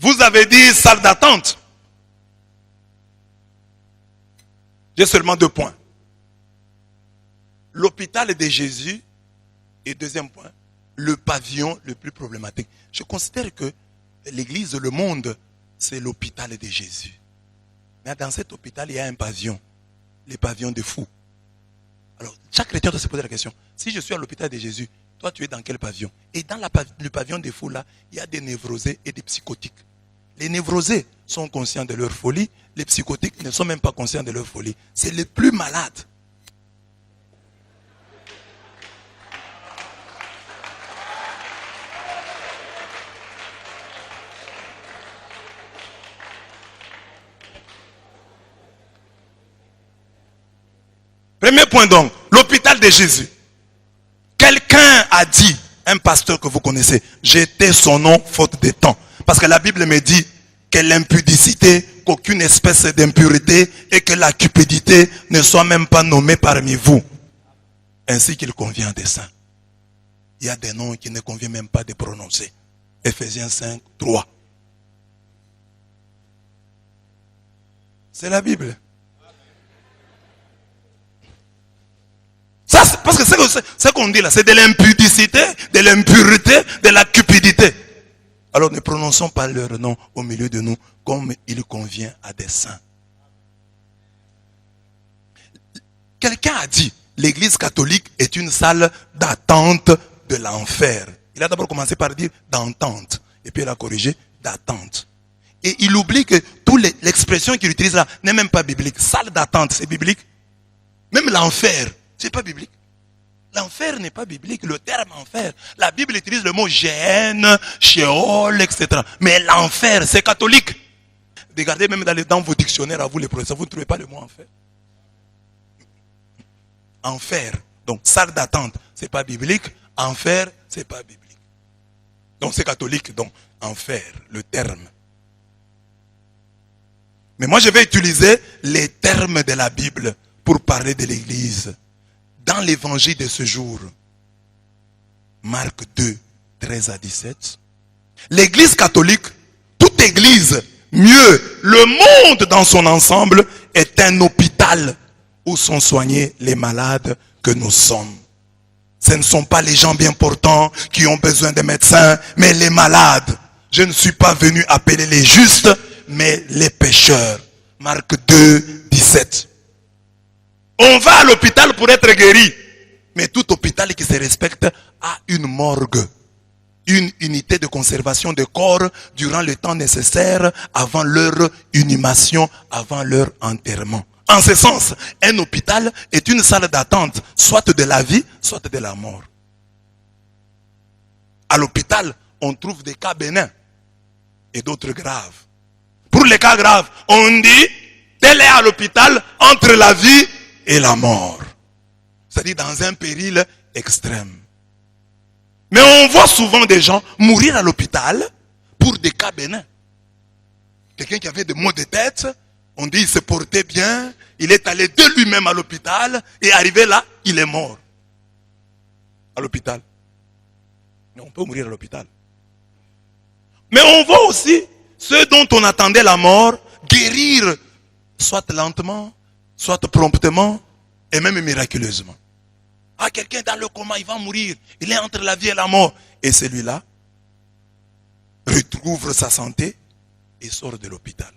Vous avez dit salle d'attente. J'ai seulement 2 points. L'hôpital de Jésus et deuxième point, le pavillon le plus problématique. Je considère que l'église, le monde, c'est l'hôpital de Jésus. Mais dans cet hôpital, il y a un pavillon. Le pavillon des fous. Alors, chaque chrétien doit se poser la question. Si je suis à l'hôpital de Jésus, toi tu es dans quel pavillon? Et dans le pavillon des fous là, il y a des névrosés et des psychotiques. Les névrosés sont conscients de leur folie. Les psychotiques ne sont même pas conscients de leur folie. C'est les plus malades. Premier point donc, l'hôpital de Jésus. Quelqu'un a dit, un pasteur que vous connaissez, j'étais son nom faute de temps. Parce que la Bible me dit que l'impudicité, qu'aucune espèce d'impureté et que la cupidité ne soit même pas nommée parmi vous. Ainsi qu'il convient des saints. Il y a des noms qui ne convient même pas de prononcer. Ephésiens 5, 3. C'est la Bible. Ça, parce que ce qu'on dit là, c'est de l'impudicité, de l'impureté, de la cupidité. Alors ne prononçons pas leur nom au milieu de nous comme il convient à des saints. Quelqu'un a dit, l'église catholique est une salle d'attente de l'enfer. Il a d'abord commencé par dire d'entente. Et puis il a corrigé d'attente. Et il oublie que l'expression qu'il utilise là n'est même pas biblique. Salle d'attente, c'est biblique. Même l'enfer. C'est pas biblique. L'enfer n'est pas biblique. Le terme enfer, la Bible utilise le mot Géhenne, Sheol, etc. Mais l'enfer, c'est catholique. Regardez même dans vos dictionnaires, à vous les professeurs, vous ne trouvez pas le mot enfer. Enfer, donc salle d'attente, c'est pas biblique. Enfer, c'est pas biblique. Donc c'est catholique, donc enfer, le terme. Mais moi je vais utiliser les termes de la Bible pour parler de l'église. Dans l'évangile de ce jour, Marc 2, 13 à 17, l'église catholique, toute église, mieux, le monde dans son ensemble, est un hôpital où sont soignés les malades que nous sommes. Ce ne sont pas les gens bien portants qui ont besoin de médecins, mais les malades. Je ne suis pas venu appeler les justes, mais les pécheurs. Marc 2, 17. On va à l'hôpital pour être guéri. Mais tout hôpital qui se respecte a une morgue. Une unité de conservation de corps durant le temps nécessaire avant leur inhumation, avant leur enterrement. En ce sens, un hôpital est une salle d'attente, soit de la vie, soit de la mort. À l'hôpital, on trouve des cas bénins et d'autres graves. Pour les cas graves, on dit, tel est à l'hôpital entre la vie et la mort. C'est-à-dire dans un péril extrême. Mais on voit souvent des gens mourir à l'hôpital pour des cas bénins. Quelqu'un qui avait des maux de tête, on dit il se portait bien, il est allé de lui-même à l'hôpital et arrivé là, il est mort. À l'hôpital. Mais on peut mourir à l'hôpital. Mais on voit aussi ceux dont on attendait la mort guérir, soit lentement, soit promptement, et même miraculeusement. Ah, quelqu'un dans le coma, il va mourir. Il est entre la vie et la mort. Et celui-là retrouve sa santé et sort de l'hôpital.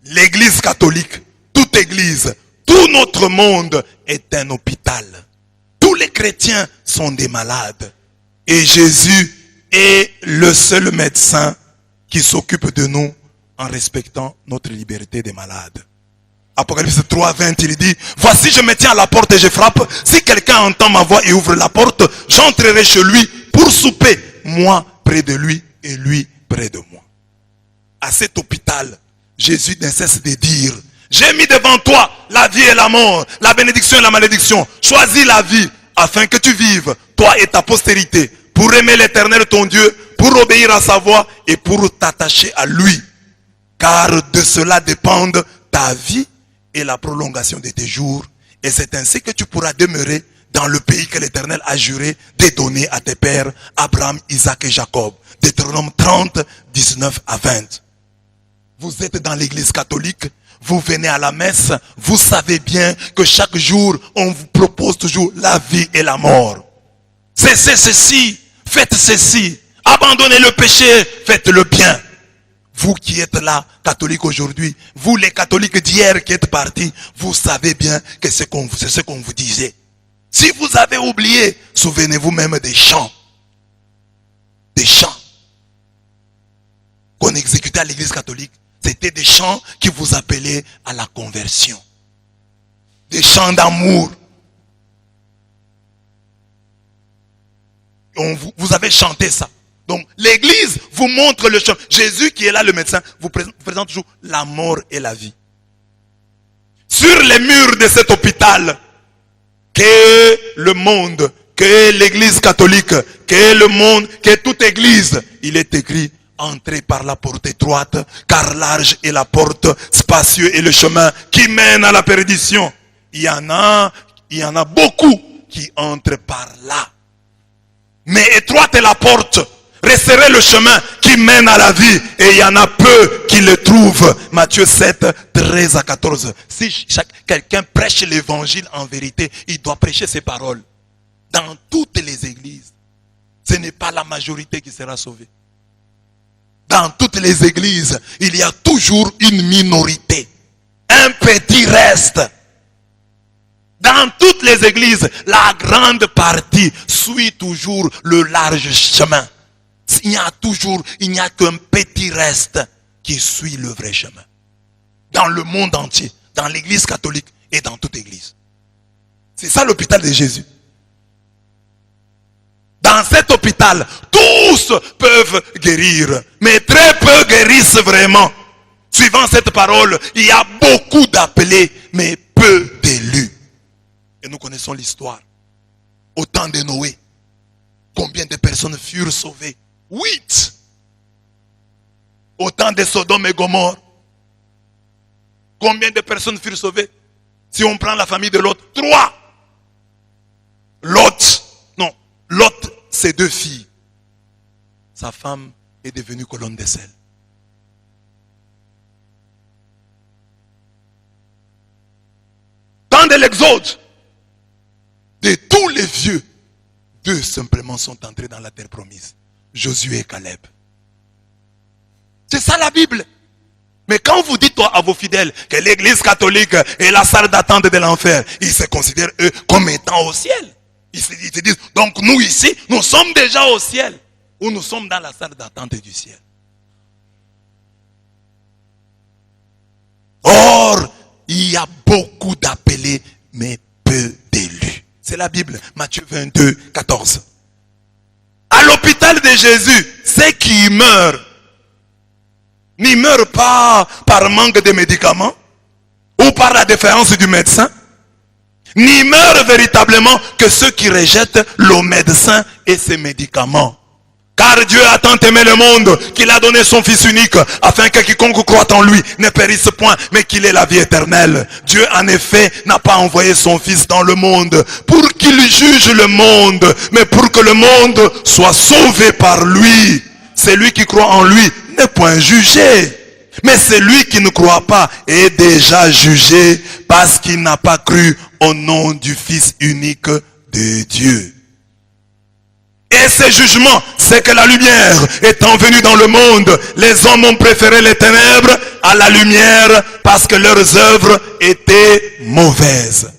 L'église catholique, toute église, tout notre monde est un hôpital. Tous les chrétiens sont des malades. Et Jésus est le seul médecin qui s'occupe de nous en respectant notre liberté des malades. Apocalypse 3, 20, il dit, voici je me tiens à la porte et je frappe. Si quelqu'un entend ma voix et ouvre la porte, j'entrerai chez lui pour souper. Moi près de lui et lui près de moi. À cet hôpital, Jésus ne cesse de dire, j'ai mis devant toi la vie et la mort, la bénédiction et la malédiction. Choisis la vie afin que tu vives, toi et ta postérité, pour aimer l'Éternel ton Dieu, pour obéir à sa voix et pour t'attacher à lui. Car de cela dépendent ta vie et la prolongation de tes jours. Et c'est ainsi que tu pourras demeurer dans le pays que l'Éternel a juré de donner à tes pères, Abraham, Isaac et Jacob. Deutéronome 30, 19 à 20. Vous êtes dans l'église catholique, vous venez à la messe, vous savez bien que chaque jour, on vous propose toujours la vie et la mort. Cessez ceci, faites ceci, abandonnez le péché, faites le bien. Vous qui êtes là, catholiques aujourd'hui, vous les catholiques d'hier qui êtes partis, vous savez bien que c'est ce qu'on vous disait. Si vous avez oublié, souvenez-vous même des chants. Des chants qu'on exécutait à l'église catholique. C'était des chants qui vous appelaient à la conversion. Des chants d'amour. Vous avez chanté ça. Donc l'église vous montre le chemin. Jésus qui est là, le médecin, vous présente toujours la mort et la vie. Sur les murs de cet hôpital, que le monde, que l'église catholique, que le monde, que toute église, il est écrit: entrez par la porte étroite, car large est la porte, spacieux est le chemin qui mène à la perdition. Il y en a beaucoup qui entrent par là. Mais étroite est la porte, resserrez le chemin qui mène à la vie, et il y en a peu qui le trouvent. Matthieu 7, 13 à 14. Si quelqu'un prêche l'évangile en vérité, il doit prêcher ses paroles. Dans toutes les églises, ce n'est pas la majorité qui sera sauvée. Dans toutes les églises, il y a toujours une minorité. Un petit reste. Dans toutes les églises, la grande partie suit toujours le large chemin. Il n'y a qu'un petit reste qui suit le vrai chemin. Dans le monde entier, dans l'église catholique et dans toute église. C'est ça l'hôpital de Jésus. Dans cet hôpital, tous peuvent guérir, mais très peu guérissent vraiment. Suivant cette parole, il y a beaucoup d'appelés, mais peu d'élus. Et nous connaissons l'histoire. Au temps de Noé, combien de personnes furent sauvées? 8. Au temps de Sodome et Gomorrhe, combien de personnes furent sauvées? Si on prend la famille de Lot, 3. Lot, ses 2 filles. Sa femme est devenue colonne de sel. Temps de l'Exode, de tous les vieux, 2 simplement sont entrés dans la terre promise. Josué et Caleb. C'est ça la Bible. Mais quand vous dites à vos fidèles que l'église catholique est la salle d'attente de l'enfer, ils se considèrent eux comme étant au ciel. Ils se disent, donc nous ici, nous sommes déjà au ciel. Ou nous sommes dans la salle d'attente du ciel. Or, il y a beaucoup d'appelés, mais peu d'élus. C'est la Bible, Matthieu 22, 14. À l'hôpital de Jésus, ceux qui meurent, n'y meurent pas par manque de médicaments, ou par la défaillance du médecin, n'y meurent véritablement que ceux qui rejettent le médecin et ses médicaments. Car Dieu a tant aimé le monde qu'il a donné son Fils unique afin que quiconque croit en lui ne périsse point mais qu'il ait la vie éternelle. Dieu en effet n'a pas envoyé son Fils dans le monde pour qu'il juge le monde, mais pour que le monde soit sauvé par lui. Celui qui croit en lui n'est point jugé. Mais celui qui ne croit pas est déjà jugé parce qu'il n'a pas cru au nom du Fils unique de Dieu. Et ce jugement, c'est que la lumière étant venue dans le monde, les hommes ont préféré les ténèbres à la lumière parce que leurs œuvres étaient mauvaises.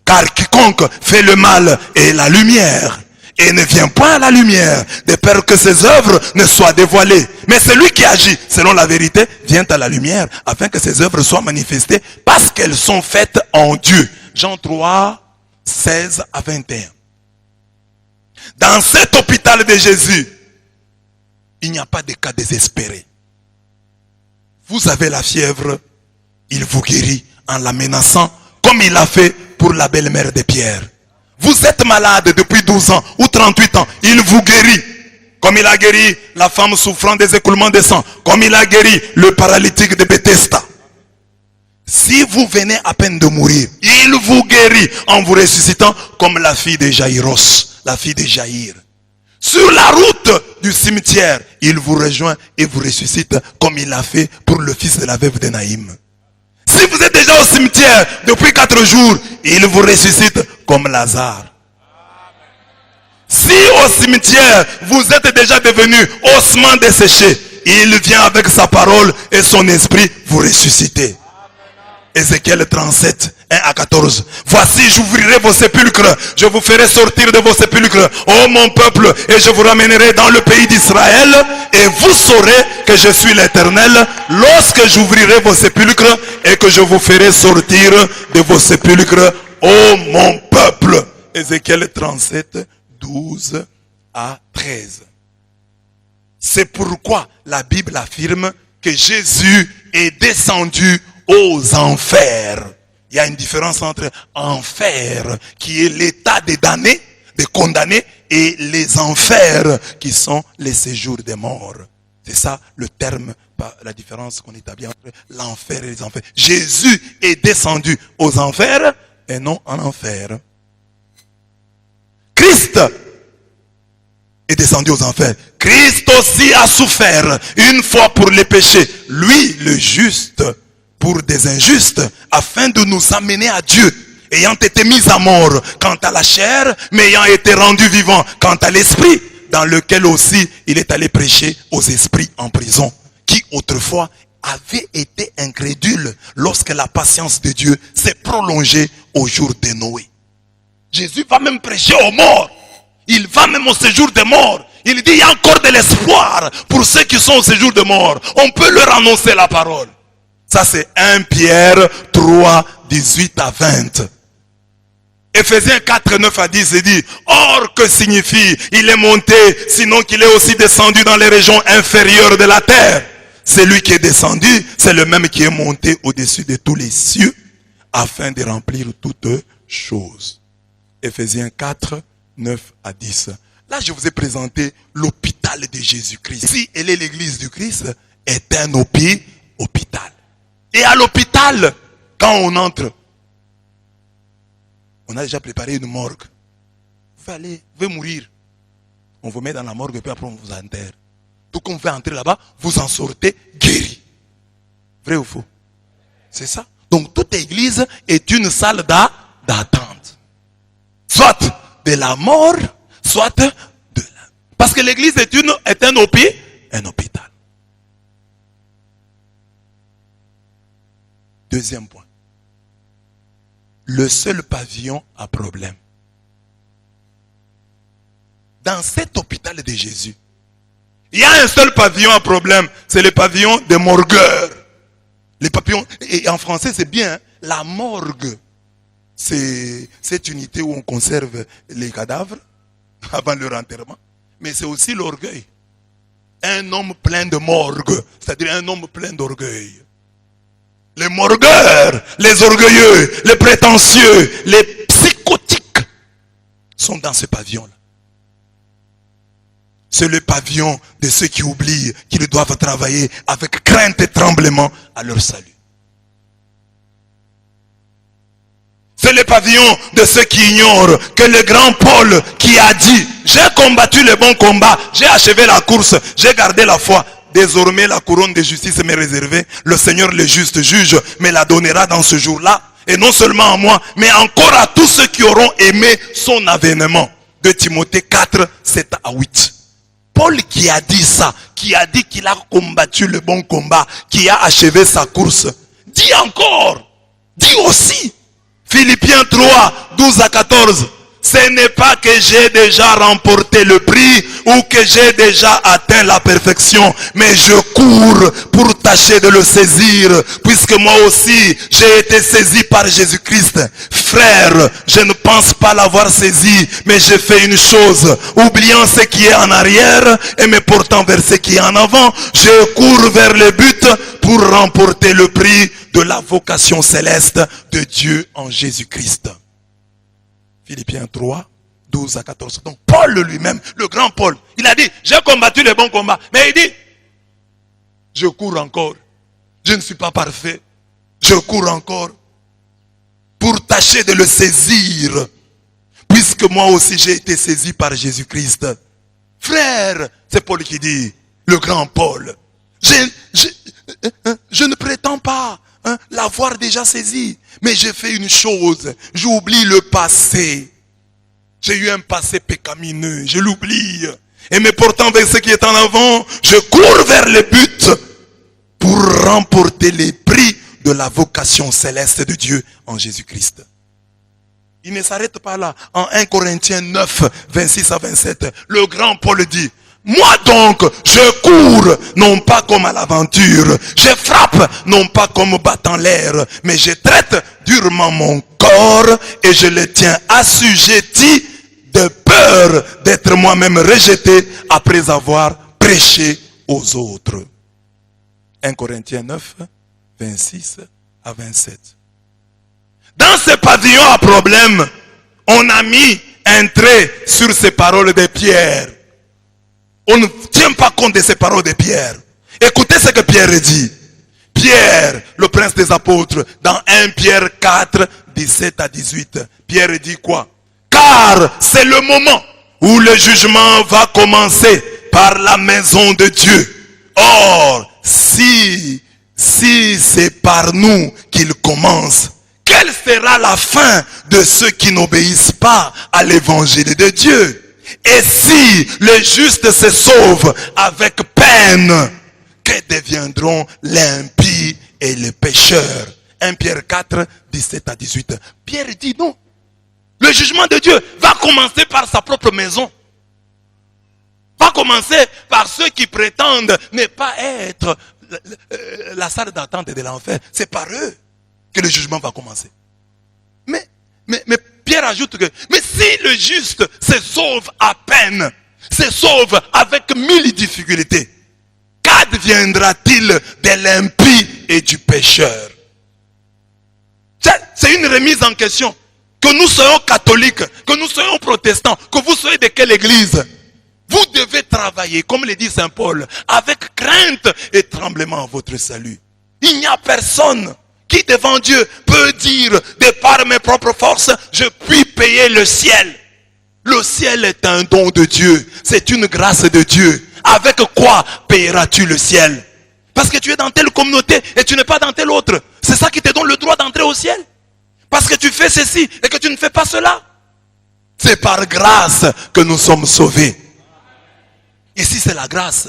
Car quiconque fait le mal est la lumière et ne vient point à la lumière de peur que ses œuvres ne soient dévoilées. Mais celui qui agit selon la vérité vient à la lumière afin que ses œuvres soient manifestées parce qu'elles sont faites en Dieu. Jean 3, 16 à 21. Dans cet hôpital de Jésus, il n'y a pas de cas désespérés. Vous avez la fièvre, il vous guérit en la menaçant, comme il l'a fait pour la belle-mère de Pierre. Vous êtes malade depuis 12 ans ou 38 ans, il vous guérit. Comme il a guéri la femme souffrant des écoulements de sang, comme il a guéri le paralytique de Bethesda. Si vous venez à peine de mourir, il vous guérit en vous ressuscitant comme la fille de Jaïros, la fille de Jaïr. Sur la route du ciel, cimetière, il vous rejoint et vous ressuscite comme il l'a fait pour le fils de la veuve de Naïm. Si vous êtes déjà au cimetière depuis 4 jours, il vous ressuscite comme Lazare. Si au cimetière, vous êtes déjà devenu ossement desséché, il vient avec sa parole et son esprit vous ressusciter. Ézéchiel 37, 1 à 14. Voici, j'ouvrirai vos sépulcres, je vous ferai sortir de vos sépulcres, ô mon peuple, et je vous ramènerai dans le pays d'Israël, et vous saurez que je suis l'Éternel, lorsque j'ouvrirai vos sépulcres, et que je vous ferai sortir de vos sépulcres, ô mon peuple. Ézéchiel 37, 12 à 13. C'est pourquoi la Bible affirme que Jésus est descendu aux enfers. Il y a une différence entre enfer, qui est l'état des damnés, des condamnés, et les enfers, qui sont les séjours des morts. C'est ça le terme, la différence qu'on établit entre l'enfer et les enfers. Jésus est descendu aux enfers et non en enfer. Christ est descendu aux enfers. Christ aussi a souffert une fois pour les péchés. Lui, le juste, pour des injustes, afin de nous amener à Dieu, ayant été mis à mort quant à la chair, mais ayant été rendu vivant quant à l'esprit, dans lequel aussi il est allé prêcher aux esprits en prison, qui autrefois avaient été incrédules lorsque la patience de Dieu s'est prolongée au jour de Noé. Jésus va même prêcher aux morts. Il va même au séjour des morts. Il dit, il y a encore de l'espoir pour ceux qui sont au séjour des morts. On peut leur annoncer la parole. Ça c'est 1 Pierre 3, 18 à 20. Ephésiens 4, 9 à 10, il dit, or que signifie, il est monté, sinon qu'il est aussi descendu dans les régions inférieures de la terre. Celui qui est descendu, c'est le même qui est monté au-dessus de tous les cieux, afin de remplir toutes choses. Ephésiens 4, 9 à 10. Là, je vous ai présenté l'hôpital de Jésus-Christ. Si elle est l'église du Christ, est un hôpital. Et à l'hôpital, quand on entre, on a déjà préparé une morgue. Vous allez mourir. On vous met dans la morgue et puis après on vous enterre. Tout qu'on fait entrer là-bas, vous en sortez guéri. Vrai ou faux? C'est ça. Donc toute église est une salle d'attente. Soit de la mort, soit de la... Parce que l'église est un hôpital. Deuxième point. Le seul pavillon a problème. Dans cet hôpital de Jésus, il y a un seul pavillon à problème. C'est le pavillon des morgueurs. Les papillons, et en français c'est bien, hein, la morgue. C'est cette unité où on conserve les cadavres avant leur enterrement. Mais c'est aussi l'orgueil. Un homme plein de morgue, c'est-à-dire un homme plein d'orgueil. Les morgueurs, les orgueilleux, les prétentieux, les psychotiques sont dans ce pavillon-là. C'est le pavillon de ceux qui oublient qu'ils doivent travailler avec crainte et tremblement à leur salut. C'est le pavillon de ceux qui ignorent que le grand Paul qui a dit « J'ai combattu le bon combat, j'ai achevé la course, j'ai gardé la foi. Désormais la couronne de justice m'est réservée. Le Seigneur le juste juge me la donnera dans ce jour-là. Et non seulement à moi, mais encore à tous ceux qui auront aimé son avènement. » De Timothée 4, 7 à 8. Paul qui a dit ça, qui a dit qu'il a combattu le bon combat, qui a achevé sa course, dit encore, dit aussi, Philippiens 3, 12 à 14, ce n'est pas que j'ai déjà remporté le prix ou que j'ai déjà atteint la perfection, mais je cours pour tâcher de le saisir, puisque moi aussi j'ai été saisi par Jésus-Christ. Frère, je ne pense pas l'avoir saisi, mais j'ai fait une chose, oubliant ce qui est en arrière et me portant vers ce qui est en avant, je cours vers le but pour remporter le prix de la vocation céleste de Dieu en Jésus-Christ. Philippiens 3, 12 à 14. Donc Paul lui-même, le grand Paul, il a dit, j'ai combattu le bon combat. Mais il dit, je cours encore. Je ne suis pas parfait. Je cours encore pour tâcher de le saisir. Puisque moi aussi j'ai été saisi par Jésus-Christ. Frère, C'est Paul qui dit, le grand Paul. Je ne prétends pas l'avoir déjà saisi, mais j'ai fait une chose, j'oublie le passé. J'ai eu un passé pécamineux, je l'oublie. Et me portant vers ce qui est en avant, je cours vers le but pour remporter les prix de la vocation céleste de Dieu en Jésus-Christ. Il ne s'arrête pas là. En 1 Corinthiens 9, 26 à 27, le grand Paul dit, moi donc, je cours, non pas comme à l'aventure. Je frappe, non pas comme battant l'air. Mais je traite durement mon corps et je le tiens assujetti de peur d'être moi-même rejeté après avoir prêché aux autres. 1 Corinthiens 9, 26 à 27. Dans ce pavillon à problème, on a mis un trait sur ces paroles de Pierre. On ne tient pas compte de ces paroles de Pierre. Écoutez ce que Pierre dit. Pierre, le prince des apôtres, dans 1 Pierre 4, 17 à 18. Pierre dit quoi? Car c'est le moment où le jugement va commencer par la maison de Dieu. Or, si c'est par nous qu'il commence, quelle sera la fin de ceux qui n'obéissent pas à l'évangile de Dieu? Et si le juste se sauve avec peine, que deviendront l'impie et les pécheurs? 1 Pierre 4, 17 à 18. Pierre dit non. Le jugement de Dieu va commencer par sa propre maison. Va commencer par ceux qui prétendent ne pas être la salle d'attente de l'enfer. C'est par eux que le jugement va commencer. Mais Pierre ajoute que, mais si le juste se sauve à peine, se sauve avec 1000 difficultés, qu'adviendra-t-il de l'impie et du pécheur? C'est une remise en question. Que nous soyons catholiques, que nous soyons protestants, que vous soyez de quelle église, vous devez travailler, comme le dit Saint Paul, avec crainte et tremblement à votre salut. Il n'y a personne qui devant Dieu peut dire, de par mes propres forces, je puis payer le ciel. Le ciel est un don de Dieu, c'est une grâce de Dieu. Avec quoi payeras-tu le ciel? Parce que tu es dans telle communauté et tu n'es pas dans telle autre. C'est ça qui te donne le droit d'entrer au ciel? Parce que tu fais ceci et que tu ne fais pas cela? C'est par grâce que nous sommes sauvés. Et si c'est la grâce,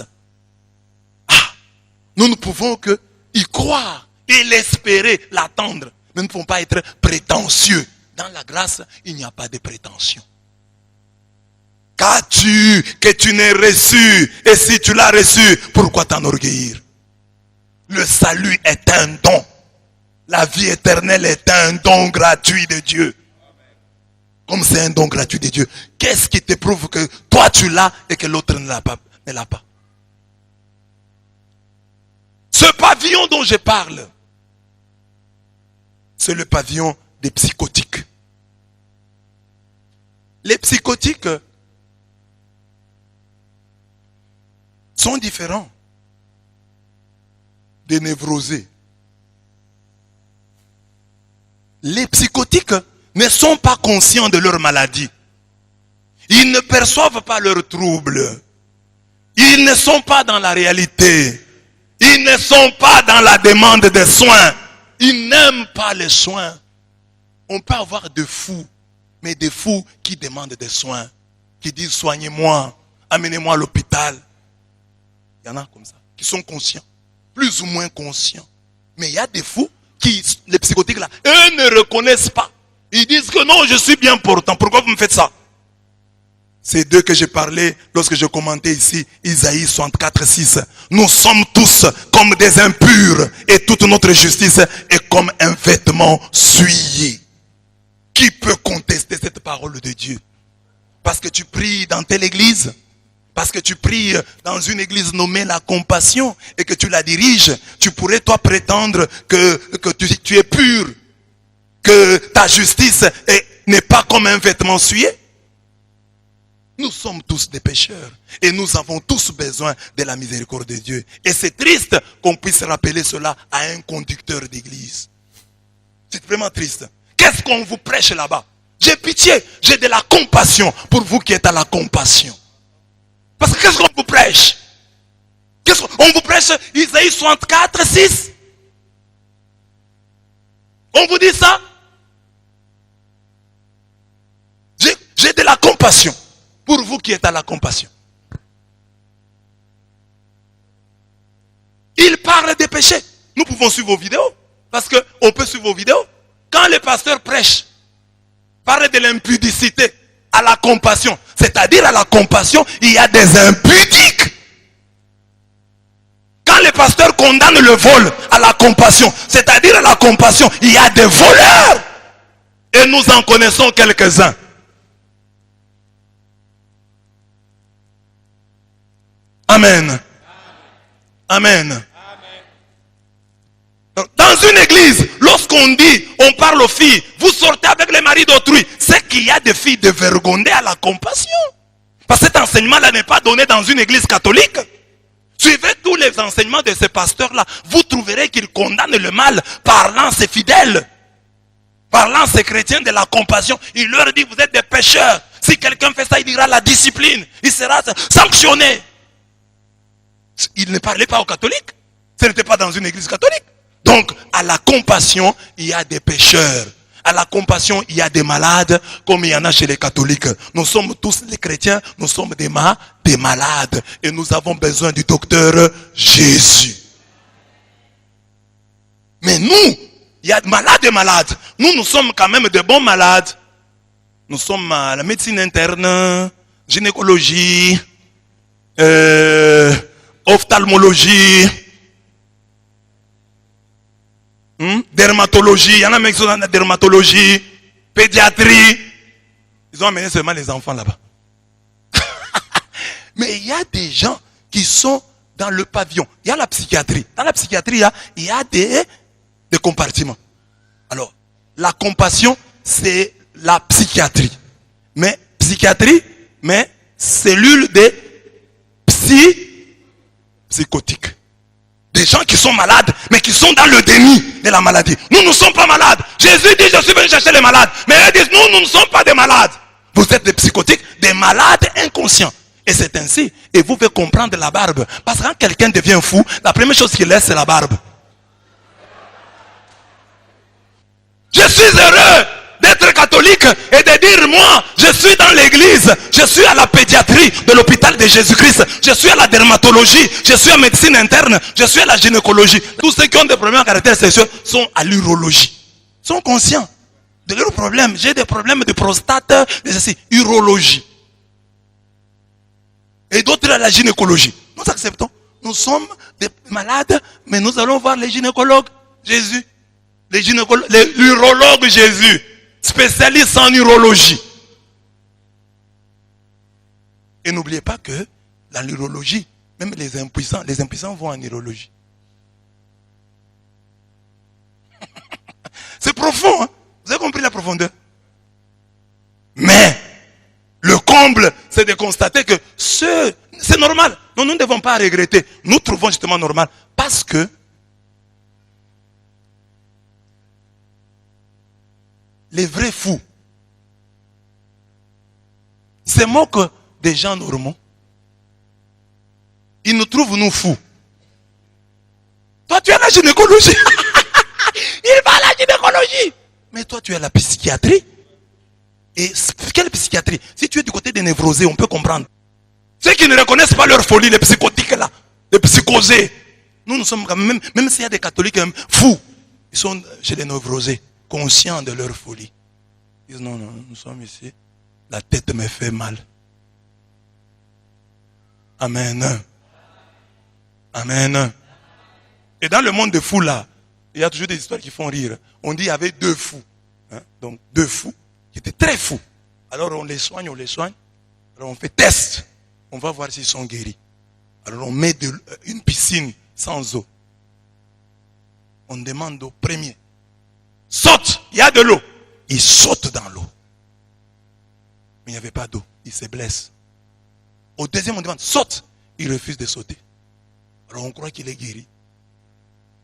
nous ne pouvons que y croire et l'espérer, l'attendre. Mais nous ne pouvons pas être prétentieux. Dans la grâce, il n'y a pas de prétention. Qu'as-tu que tu n'aies reçu? Et si tu l'as reçu, pourquoi t'enorgueillir? Le salut est un don. La vie éternelle est un don gratuit de Dieu. Comme c'est un don gratuit de Dieu, qu'est-ce qui te prouve que toi tu l'as et que l'autre ne l'a pas? Ce pavillon dont je parle, c'est le pavillon des psychotiques. Les psychotiques sont différents des névrosés. Les psychotiques ne sont pas conscients de leur maladie. Ils ne perçoivent pas leurs troubles. Ils ne sont pas dans la réalité. Ils ne sont pas dans la demande des soins. Ils n'aiment pas les soins. On peut avoir des fous, mais des fous qui demandent des soins, qui disent soignez-moi, amenez-moi à l'hôpital. Il y en a comme ça, qui sont conscients, plus ou moins conscients. Mais il y a des fous qui, les psychotiques là, eux ne reconnaissent pas. Ils disent que non, je suis bien portant. Pourquoi vous me faites ça? C'est d'eux que j'ai parlé lorsque je commentais ici Isaïe 64, 6. Nous sommes tous comme des impurs et toute notre justice est comme un vêtement souillé. Qui peut contester cette parole de Dieu? Parce que tu pries dans telle église, parce que tu pries dans une église nommée la compassion et que tu la diriges, tu pourrais toi prétendre que tu es pur, que ta justice n'est pas comme un vêtement souillé. Nous sommes tous des pécheurs et nous avons tous besoin de la miséricorde de Dieu. Et c'est triste qu'on puisse rappeler cela à un conducteur d'église. C'est vraiment triste. Qu'est-ce qu'on vous prêche là-bas? J'ai pitié, j'ai de la compassion pour vous qui êtes à la compassion. Parce que qu'est-ce qu'on vous prêche? Qu'est-ce qu'on vous prêche? Isaïe 64, 6. On vous dit ça? J'ai de la compassion pour vous qui êtes à la compassion. Il parle des péchés. Nous pouvons suivre vos vidéos. Parce qu'on peut suivre vos vidéos. Quand les pasteurs prêchent, parlent de l'impudicité à la compassion. C'est-à-dire à la compassion, il y a des impudiques. Quand les pasteurs condamnent le vol à la compassion, c'est-à-dire à la compassion, il y a des voleurs. Et nous en connaissons quelques-uns. Amen. Amen. Dans une église, lorsqu'on dit, on parle aux filles, vous sortez avec les maris d'autrui, c'est qu'il y a des filles dévergondées à la compassion. Parce que cet enseignement-là n'est pas donné dans une église catholique. Suivez tous les enseignements de ces pasteurs-là. Vous trouverez qu'ils condamnent le mal, parlant ces fidèles, parlant ces chrétiens de la compassion. Il leur dit, vous êtes des pécheurs. Si quelqu'un fait ça, il dira la discipline. Il sera sanctionné. Il ne parlait pas aux catholiques. Ce n'était pas dans une église catholique. Donc, à la compassion, il y a des pécheurs. À la compassion, il y a des malades, comme il y en a chez les catholiques. Nous sommes tous les chrétiens, nous sommes des malades. Et nous avons besoin du docteur Jésus. Mais nous, il y a malades et malades. Nous sommes quand même de bons malades. Nous sommes à la médecine interne, gynécologie, ophtalmologie, dermatologie. Il y en a même qui sont dans la dermatologie, pédiatrie. Ils ont amené seulement les enfants là-bas. Mais il y a des gens qui sont dans le pavillon. Il y a la psychiatrie. Dans la psychiatrie, il y a des compartiments. Alors, la compassion, c'est la psychiatrie. Mais psychiatrie, mais cellule des psychotiques. Des gens qui sont malades, mais qui sont dans le déni de la maladie. Nous ne sommes pas malades. Jésus dit, je suis venu chercher les malades. Mais eux disent, nous ne sommes pas des malades. Vous êtes des psychotiques, des malades inconscients. Et c'est ainsi. Et vous pouvez comprendre la barbe. Parce que quand quelqu'un devient fou, la première chose qu'il laisse, c'est la barbe. Je suis heureux d'être catholique et de dire, moi, je suis dans l'église, je suis à la pédiatrie de l'hôpital de Jésus-Christ, je suis à la dermatologie, je suis à la médecine interne, je suis à la gynécologie. Tous ceux qui ont des problèmes à caractère sexuel sont à l'urologie. Ils sont conscients de leurs problèmes. J'ai des problèmes de prostate, de ceci, urologie. Et d'autres à la gynécologie. Nous acceptons. Nous sommes des malades, mais nous allons voir les gynécologues. Jésus. L'urologue Jésus, spécialiste en urologie. Et n'oubliez pas que dans l'urologie, même les impuissants vont en urologie. C'est profond, hein? Vous avez compris la profondeur? Mais le comble, c'est de constater que c'est normal. Nous ne devons pas regretter. Nous trouvons justement normal parce que les vrais fous se moquent des gens normaux. Ils nous trouvent nous fous. Toi tu es à la gynécologie. Il va à la gynécologie. Mais toi tu es à la psychiatrie. Et quelle psychiatrie? Si tu es du côté des névrosés, on peut comprendre. Ceux qui ne reconnaissent pas leur folie, les psychotiques là, les psychosés. Nous sommes quand même s'il y a des catholiques fous, ils sont chez les névrosés, conscients de leur folie. Ils disent non, nous sommes ici, la tête me fait mal. Amen. Amen. Et dans le monde des fous là, il y a toujours des histoires qui font rire. On dit qu'il y avait deux fous. Hein? Donc deux fous qui étaient très fous. Alors on les soigne. Alors on fait test. On va voir s'ils sont guéris. Alors on met une piscine sans eau. On demande au premier. Saute, il y a de l'eau. Il saute dans l'eau. Mais il n'y avait pas d'eau. Il se blesse. Au deuxième, on demande, saute. Il refuse de sauter. Alors on croit qu'il est guéri.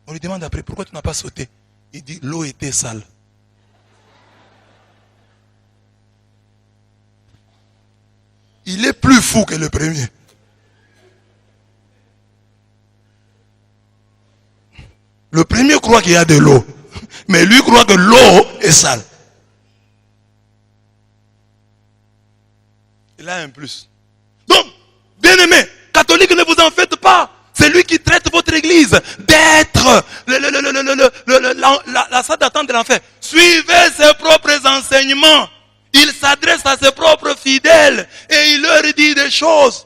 On lui demande après, pourquoi tu n'as pas sauté? Il dit, l'eau était sale. Il est plus fou que le premier. Le premier croit qu'il y a de l'eau. Mais lui croit que l'eau est sale. Il a un plus. Donc, bien-aimés, catholiques, ne vous en faites pas. C'est lui qui traite votre église d'être la salle d'attente de l'enfer. Suivez ses propres enseignements. Il s'adresse à ses propres fidèles et il leur dit des choses.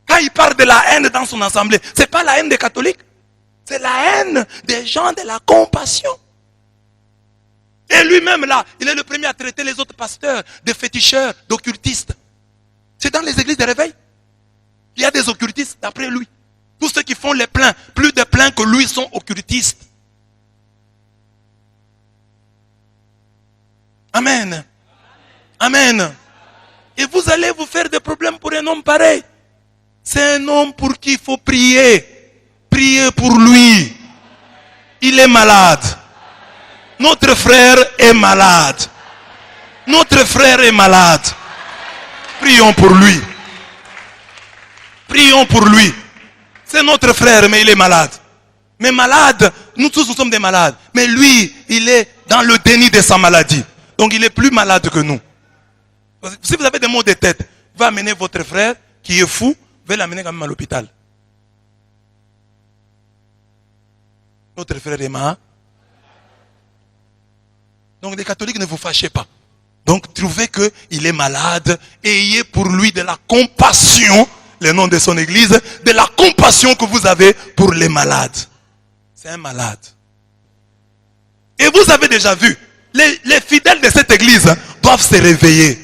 Quand il parle de la haine dans son assemblée, ce n'est pas la haine des catholiques. C'est la haine des gens de la compassion. Et lui-même là, il est le premier à traiter les autres pasteurs de féticheurs, d'occultistes. C'est dans les églises de réveil. Il y a des occultistes d'après lui. Tous ceux qui font les pleins, plus de pleins que lui sont occultistes. Amen. Amen. Et vous allez vous faire des problèmes pour un homme pareil. C'est un homme pour qui il faut prier. Priez pour lui. Il est malade. Notre frère est malade. Notre frère est malade. Prions pour lui. Prions pour lui. C'est notre frère, mais il est malade. Mais malade, nous tous nous sommes des malades. Mais lui, il est dans le déni de sa maladie. Donc il est plus malade que nous. Si vous avez des maux de tête, vous amenez votre frère qui est fou, vous allez l'amener quand même à l'hôpital. Notre frère est malade. Donc les catholiques, ne vous fâchez pas. Donc trouvez qu'il est malade et ayez pour lui de la compassion, le nom de son église, de la compassion que vous avez pour les malades. C'est un malade. Et vous avez déjà vu, les fidèles de cette église doivent se réveiller.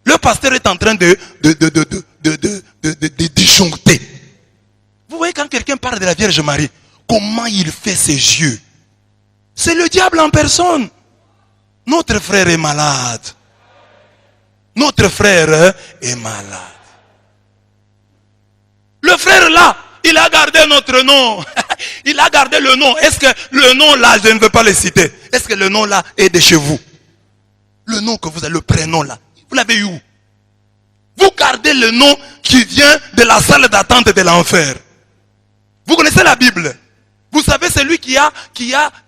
Le pasteur est en train de disjoncter. Vous voyez quand quelqu'un parle de la Vierge Marie, comment il fait ses yeux. C'est le diable en personne. Notre frère est malade. Notre frère est malade. Le frère là, il a gardé notre nom. Il a gardé le nom. Est-ce que le nom là, je ne veux pas le citer. Est-ce que le nom là est de chez vous? Le nom que vous avez, le prénom là, vous l'avez eu où? Vous gardez le nom qui vient de la salle d'attente de l'enfer. Vous connaissez la Bible. Vous savez celui qui a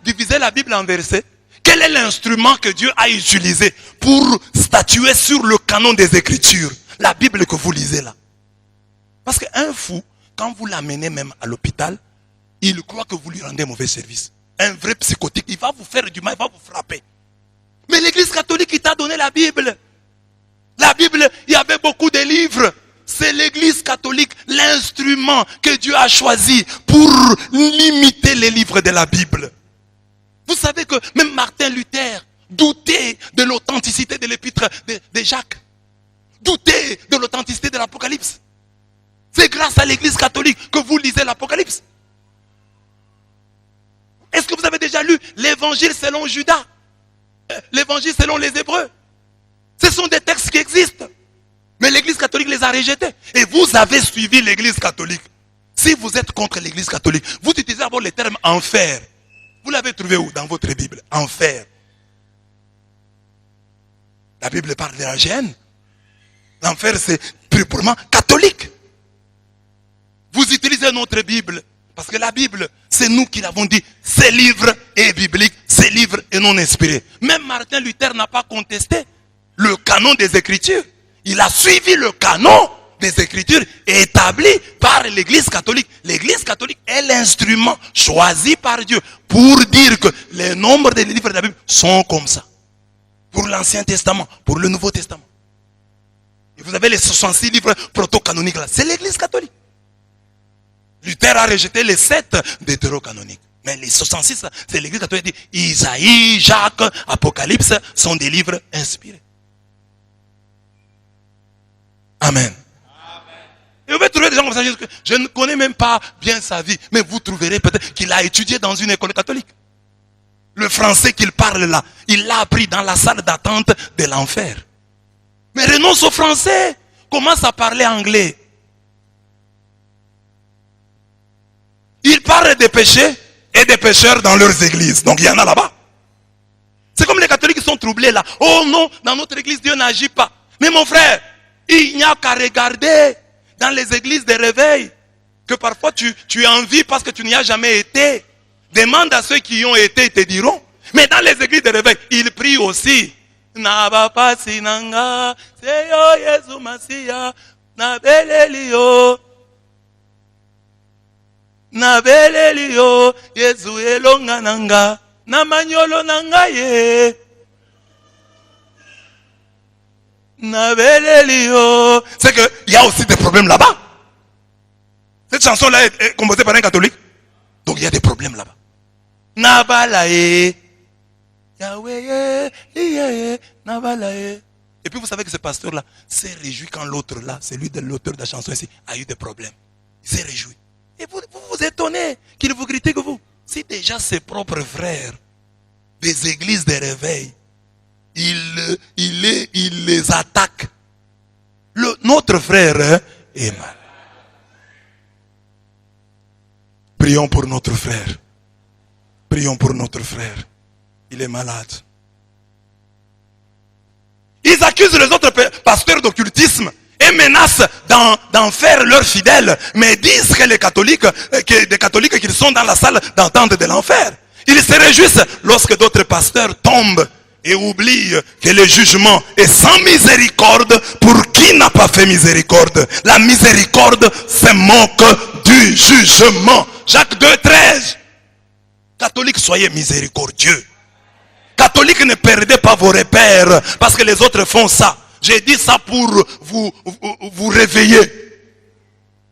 divisé la Bible en versets. Quel est l'instrument que Dieu a utilisé pour statuer sur le canon des Écritures? La Bible que vous lisez là. Parce qu'un fou, quand vous l'amenez même à l'hôpital, il croit que vous lui rendez mauvais service. Un vrai psychotique, il va vous faire du mal, il va vous frapper. Mais l'église catholique, il t'a donné la Bible. La Bible, il y avait beaucoup de livres. C'est l'église catholique, l'instrument que Dieu a choisi pour limiter les livres de la Bible. Vous savez que même Martin Luther doutait de l'authenticité de l'épître de Jacques. Doutait de l'authenticité de l'Apocalypse. C'est grâce à l'église catholique que vous lisez l'Apocalypse. Est-ce que vous avez déjà lu l'évangile selon Judas? L'évangile selon les Hébreux? Ce sont des textes qui existent. Mais l'église catholique les a rejetés. Et vous avez suivi l'église catholique. Si vous êtes contre l'église catholique, vous utilisez d'abord le terme enfer. Vous l'avez trouvé où dans votre Bible? Enfer. La Bible parle de la gêne. L'enfer, c'est purement catholique. Vous utilisez notre Bible. Parce que la Bible, c'est nous qui l'avons dit. Ce livre est biblique, ce livre est non inspiré. Même Martin Luther n'a pas contesté le canon des Écritures. Il a suivi le canon des Écritures établi par l'Église catholique. L'Église catholique est l'instrument choisi par Dieu pour dire que les nombres des livres de la Bible sont comme ça. Pour l'Ancien Testament, pour le Nouveau Testament. Et vous avez les 66 livres proto-canoniques là. C'est l'Église catholique. Luther a rejeté les 7 deutérocanoniques. Mais les 66, c'est l'Église catholique qui dit Isaïe, Jacques, Apocalypse sont des livres inspirés. Amen. Et vous pouvez trouver des gens comme ça. Je ne connais même pas bien sa vie. Mais vous trouverez peut-être qu'il a étudié dans une école catholique. Le français qu'il parle là, il l'a appris dans la salle d'attente de l'enfer. Mais renonce au français. Commence à parler anglais. Il parle des péchés et des pécheurs dans leurs églises. Donc il y en a là-bas. C'est comme les catholiques qui sont troublés là. Oh non, dans notre église, Dieu n'agit pas. Mais mon frère, il n'y a qu'à regarder dans les églises de réveil. que parfois tu envies parce que tu n'y as jamais été. Demande à ceux qui y ont été, ils te diront. Mais dans les églises de réveil, ils prient aussi. Naba sinanga, seyo Yesu Masia, nabelelio. Nabelelio, Yesu elonga nanga, namanyolo nanga ye. Nabelelio. C'est qu'il y a aussi des problèmes là-bas. Cette chanson-là est composée par un catholique. Donc il y a des problèmes là-bas. Nabalaye. Yahweh, Nabalaye. Et puis vous savez que ce pasteur-là s'est réjoui quand l'autre là, celui de l'auteur de la chanson ici, a eu des problèmes. Il s'est réjoui. Et vous vous étonnez qu'il vous critique vous. Si déjà ses propres frères des églises de réveil, il les attaque. Notre frère est mal. Prions pour notre frère. Prions pour notre frère. Il est malade. Ils accusent les autres pasteurs d'occultisme et menacent d'en faire leurs fidèles, mais disent que les catholiques, des catholiques qu'ils sont dans la salle d'attente de l'enfer. Ils se réjouissent lorsque d'autres pasteurs tombent et oublient que le jugement est sans miséricorde pour qui n'a pas fait miséricorde. La miséricorde se moque du jugement. Jacques 2,13. Catholiques, soyez miséricordieux. Catholiques, ne perdez pas vos repères parce que les autres font ça. J'ai dit ça pour vous réveiller.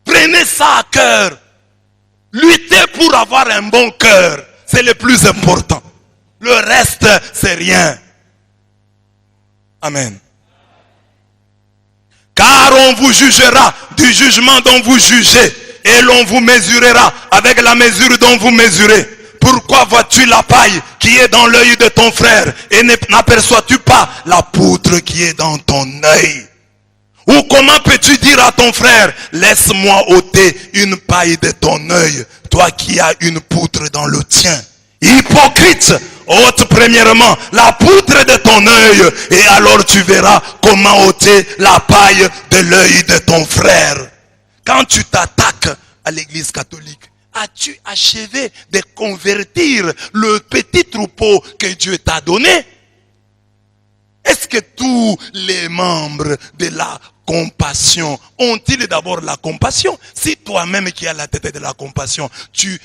Prenez ça à cœur. Luttez pour avoir un bon cœur. C'est le plus important. Le reste, c'est rien. Amen. Car on vous jugera du jugement dont vous jugez et l'on vous mesurera avec la mesure dont vous mesurez. Pourquoi vois-tu la paille qui est dans l'œil de ton frère et n'aperçois-tu pas la poutre qui est dans ton œil? Ou comment peux-tu dire à ton frère, laisse-moi ôter une paille de ton œil, toi qui as une poutre dans le tien? Hypocrite, ôte premièrement la poutre de ton œil et alors tu verras comment ôter la paille de l'œil de ton frère. Quand tu t'attaques à l'église catholique, as-tu achevé de convertir le petit troupeau que Dieu t'a donné? Est-ce que tous les membres de la compassion ont-ils d'abord la compassion? Si toi-même qui as la tête de la compassion, tu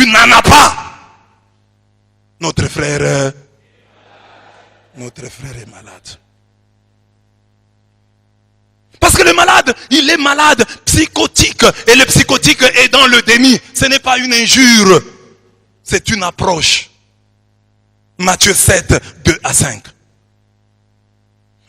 n'en as pas. Notre frère est malade. Parce que le malade, il est malade, psychotique. Et le psychotique est dans le déni. Ce n'est pas une injure. C'est une approche. Matthieu 7, 2 à 5.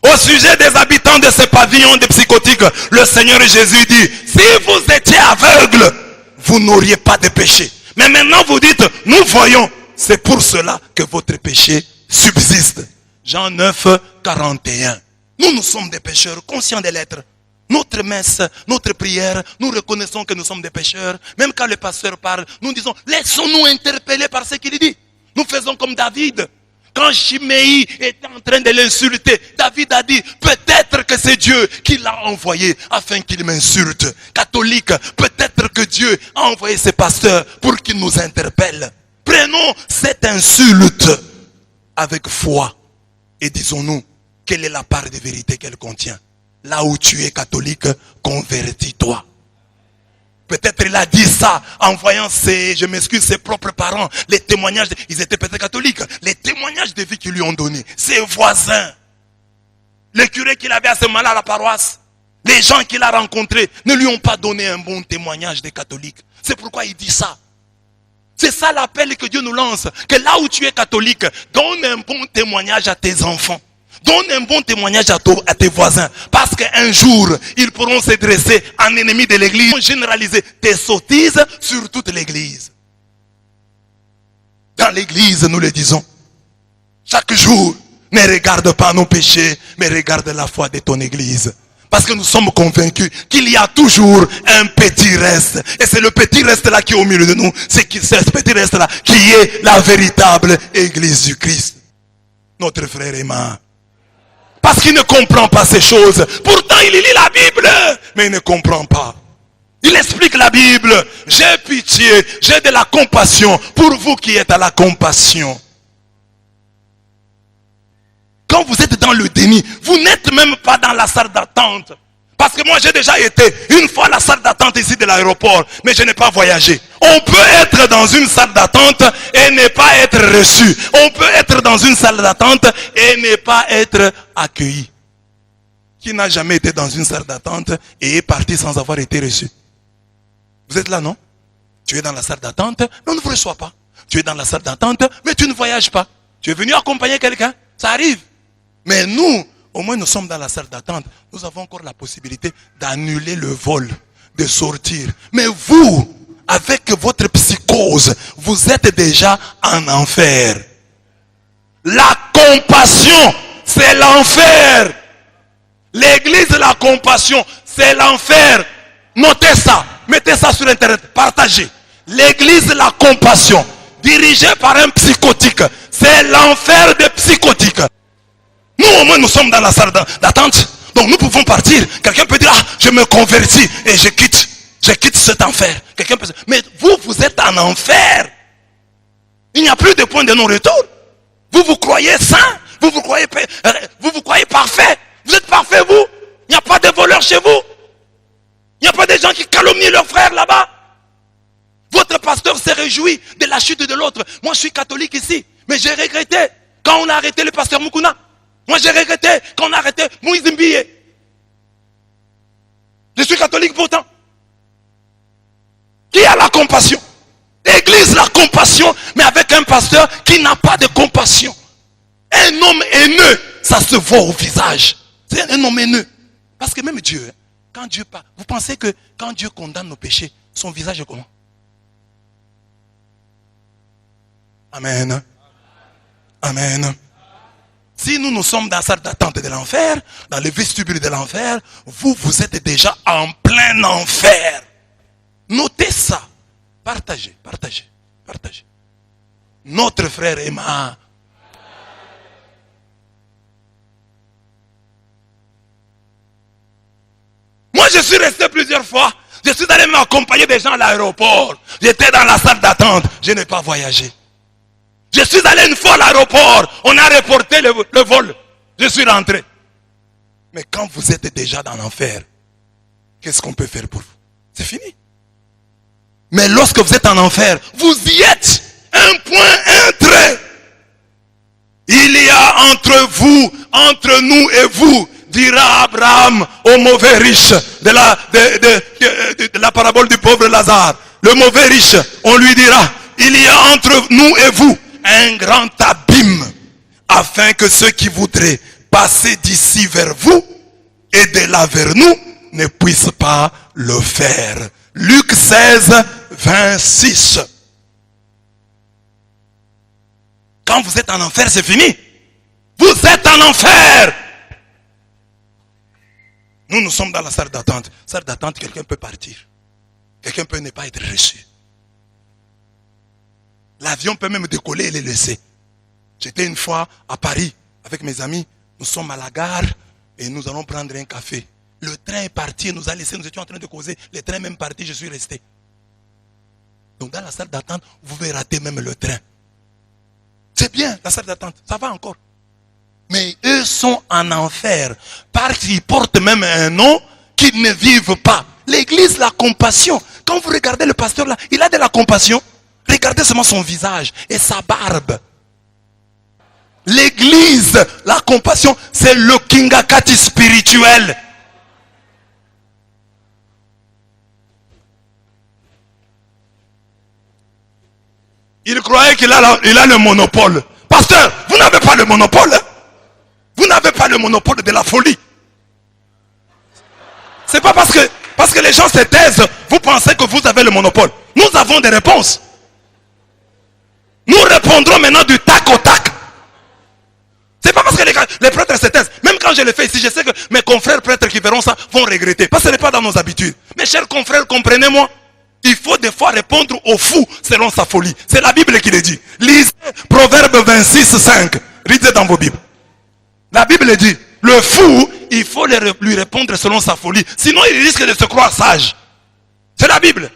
Au sujet des habitants de ce pavillon de psychotiques, le Seigneur Jésus dit, si vous étiez aveugle, vous n'auriez pas de péché. Mais maintenant vous dites, nous voyons. C'est pour cela que votre péché subsiste. Jean 9, 41. Nous sommes des pécheurs, conscients de l'être. Notre messe, notre prière, nous reconnaissons que nous sommes des pécheurs. Même quand le pasteur parle, nous disons, laissons-nous interpeller par ce qu'il dit. Nous faisons comme David. Quand Chiméi était en train de l'insulter, David a dit, peut-être que c'est Dieu qui l'a envoyé afin qu'il m'insulte. Catholique, peut-être que Dieu a envoyé ses pasteurs pour qu'ils nous interpellent. Prenons cette insulte avec foi et disons-nous, quelle est la part de vérité qu'elle contient? Là où tu es catholique, convertis-toi. Peut-être il a dit ça en voyant ses propres parents, les témoignages, ils étaient peut-être catholiques, les témoignages de vie qu'ils lui ont donnés, ses voisins, le curé qu'il avait à ce moment-là à la paroisse, les gens qu'il a rencontrés ne lui ont pas donné un bon témoignage des catholiques. C'est pourquoi il dit ça. C'est ça l'appel que Dieu nous lance, que là où tu es catholique, donne un bon témoignage à tes enfants. Donne un bon témoignage à tes voisins. Parce qu'un jour, ils pourront se dresser en ennemis de l'église. Généraliser tes sottises sur toute l'église. Dans l'église, nous le disons. Chaque jour, ne regarde pas nos péchés, mais regarde la foi de ton église. Parce que nous sommes convaincus qu'il y a toujours un petit reste. Et c'est le petit reste là qui est au milieu de nous. C'est ce petit reste là qui est la véritable église du Christ. Notre frère aimant. Parce qu'il ne comprend pas ces choses. Pourtant il lit la Bible, mais il ne comprend pas. Il explique la Bible. J'ai pitié, j'ai de la compassion pour vous qui êtes à la compassion. Quand vous êtes dans le déni, vous n'êtes même pas dans la salle d'attente. Parce que moi j'ai déjà été une fois à la salle d'attente ici de l'aéroport, mais je n'ai pas voyagé. On peut être dans une salle d'attente et ne pas être reçu. On peut être dans une salle d'attente et ne pas être accueilli. Qui n'a jamais été dans une salle d'attente et est parti sans avoir été reçu? Vous êtes là, non? Tu es dans la salle d'attente, mais on ne vous reçoit pas. Tu es dans la salle d'attente, mais tu ne voyages pas. Tu es venu accompagner quelqu'un, ça arrive. Mais nous, au moins nous sommes dans la salle d'attente. Nous avons encore la possibilité d'annuler le vol, de sortir. Mais vous, avec votre psychose, vous êtes déjà en enfer. La compassion, c'est l'enfer. L'église de la compassion, c'est l'enfer. Notez ça, mettez ça sur internet, partagez. L'église de la compassion, dirigée par un psychotique, c'est l'enfer des psychotiques. Nous au moins nous sommes dans la salle d'attente, donc nous pouvons partir. Quelqu'un peut dire, ah, je me convertis et je quitte cet enfer. Quelqu'un peut dire, mais vous êtes en enfer. Il n'y a plus de point de non-retour. Vous vous croyez saint, vous vous croyez parfait. Vous êtes parfait vous. Il n'y a pas de voleurs chez vous. Il n'y a pas de gens qui calomnient leurs frères là-bas. Votre pasteur s'est réjoui de la chute de l'autre. Moi je suis catholique ici, mais j'ai regretté quand on a arrêté le pasteur Mukuna. Moi j'ai regretté quand on a arrêté Moïse Mbiye. Je suis catholique pourtant. Qui a la compassion? L'église la compassion, mais avec un pasteur qui n'a pas de compassion. Un homme haineux, ça se voit au visage. C'est un homme haineux. Parce que même Dieu, quand Dieu parle, vous pensez que quand Dieu condamne nos péchés, son visage est comment? Amen. Amen. Si nous sommes dans la salle d'attente de l'enfer, dans le vestibule de l'enfer, vous êtes déjà en plein enfer. Notez ça. Partagez. Notre frère Emma. Moi je suis resté plusieurs fois. Je suis allé m'accompagner des gens à l'aéroport. J'étais dans la salle d'attente. Je n'ai pas voyagé. Je suis allé une fois à l'aéroport. On a reporté le vol. Je suis rentré. Mais quand vous êtes déjà dans l'enfer, qu'est-ce qu'on peut faire pour vous? C'est fini. Mais lorsque vous êtes en enfer, vous y êtes. Un point, un trait. Il y a entre nous et vous, dira Abraham au mauvais riche de la parabole du pauvre Lazare. Le mauvais riche, on lui dira, il y a entre nous et vous un grand abîme, afin que ceux qui voudraient passer d'ici vers vous et de là vers nous ne puissent pas le faire. Luc 16, 26. Quand vous êtes en enfer, c'est fini. Vous êtes en enfer. Nous sommes dans la salle d'attente. Salle d'attente, quelqu'un peut partir. Quelqu'un peut ne pas être reçu. L'avion peut même décoller et les laisser. J'étais une fois à Paris avec mes amis. Nous sommes à la gare et nous allons prendre un café. Le train est parti et nous a laissé. Nous étions en train de causer. Le train est même parti, je suis resté. Donc dans la salle d'attente, vous pouvez rater même le train. C'est bien la salle d'attente, ça va encore. Mais eux sont en enfer parce qu'ils portent même un nom qu'ils ne vivent pas. L'église, la compassion. Quand vous regardez le pasteur là, il a de la compassion. Regardez seulement son visage et sa barbe. L'église, la compassion, c'est le kingakati spirituel. Il croyait qu'il a le monopole. Pasteur, vous n'avez pas le monopole. Hein? Vous n'avez pas le monopole de la folie. C'est pas parce que les gens se taisent, vous pensez que vous avez le monopole. Nous avons des réponses. Nous répondrons maintenant du tac au tac. C'est pas parce que les prêtres se taisent. Même quand je le fais ici, je sais que mes confrères prêtres qui verront ça vont regretter. Parce que ce n'est pas dans nos habitudes. Mes chers confrères, comprenez-moi. Il faut des fois répondre au fou selon sa folie. C'est la Bible qui le dit. Lisez Proverbe 26, 5. Lisez dans vos Bibles. La Bible dit, le fou, il faut lui répondre selon sa folie. Sinon, il risque de se croire sage. C'est la Bible.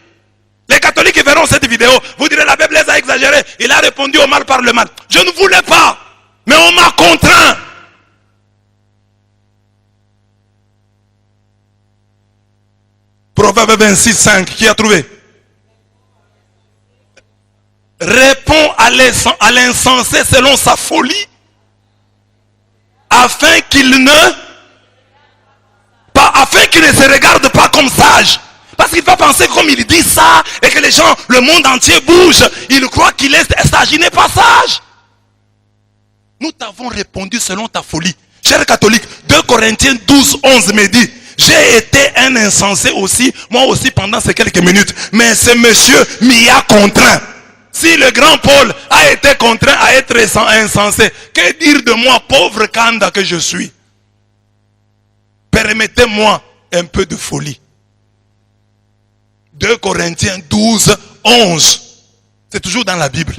Les catholiques qui verront cette vidéo, vous direz la Bible les a exagérés. Il a répondu au mal par le mal. Je ne voulais pas, mais on m'a contraint. Proverbe 26, 5, qui a trouvé? Réponds à l'insensé selon sa folie, afin qu'il ne se regarde pas comme sage. Parce qu'il va penser comme il dit ça, et que les gens, le monde entier bouge. Il croit qu'il est sage, il n'est pas sage. Nous t'avons répondu selon ta folie. Cher catholique, 2 Corinthiens 12, 11 me dit, j'ai été un insensé aussi, moi aussi pendant ces quelques minutes. Mais ce monsieur m'y a contraint. Si le grand Paul a été contraint à être insensé, que dire de moi, pauvre Kanda que je suis? Permettez-moi un peu de folie. 2 Corinthiens 12, 11. C'est toujours dans la Bible.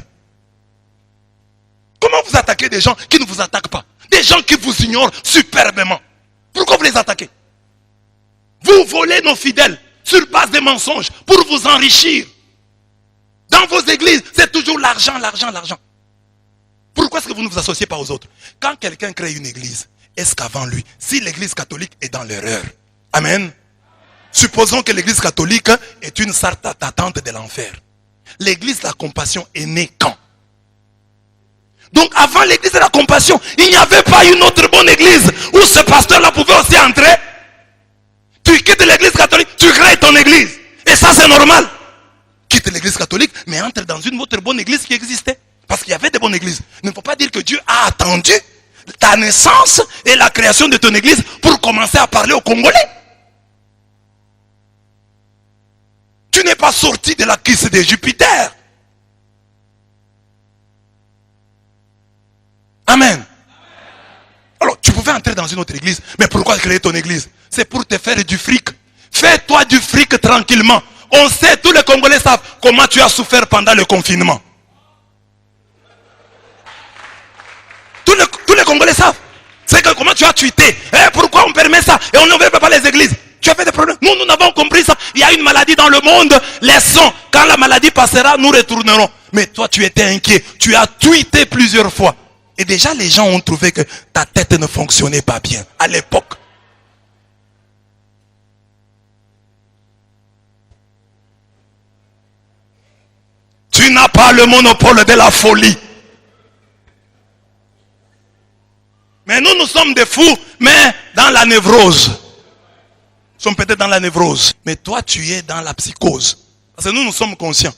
Comment vous attaquez des gens qui ne vous attaquent pas? Des gens qui vous ignorent superbement. Pourquoi vous les attaquez? Vous volez nos fidèles sur base des mensonges pour vous enrichir. Dans vos églises, c'est toujours l'argent, l'argent, l'argent. Pourquoi est-ce que vous ne vous associez pas aux autres? Quand quelqu'un crée une église, est-ce qu'avant lui, si l'église catholique est dans l'erreur, amen, supposons que l'église catholique est une sorte d'attente de l'enfer. L'église de la compassion est née quand? Donc avant l'église de la compassion, il n'y avait pas une autre bonne église où ce pasteur-là pouvait aussi entrer. Tu quittes l'église catholique, tu crées ton église. Et ça c'est normal. Quitte l'église catholique, mais entre dans une autre bonne église qui existait. Parce qu'il y avait des bonnes églises. Il ne faut pas dire que Dieu a attendu ta naissance et la création de ton église pour commencer à parler aux Congolais. Tu n'es pas sorti de la cuisse de Jupiter. Amen. Alors, tu pouvais entrer dans une autre église, mais pourquoi créer ton église? C'est pour te faire du fric. Fais-toi du fric tranquillement. On sait, tous les Congolais savent comment tu as souffert pendant le confinement. Tous les Congolais savent. C'est que comment tu as tweeté. Pourquoi on permet ça? Et on ne veut pas les églises. Tu as fait des problèmes. Nous n'avons compris ça. Il y a une maladie dans le monde. Laissons. Quand la maladie passera, nous retournerons. Mais toi, tu étais inquiet. Tu as tweeté plusieurs fois. Et déjà, les gens ont trouvé que ta tête ne fonctionnait pas bien à l'époque. Tu n'as pas le monopole de la folie. Mais nous sommes des fous, mais dans la névrose. Nous sommes peut-être dans la névrose. Mais toi, tu es dans la psychose. Parce que nous sommes conscients.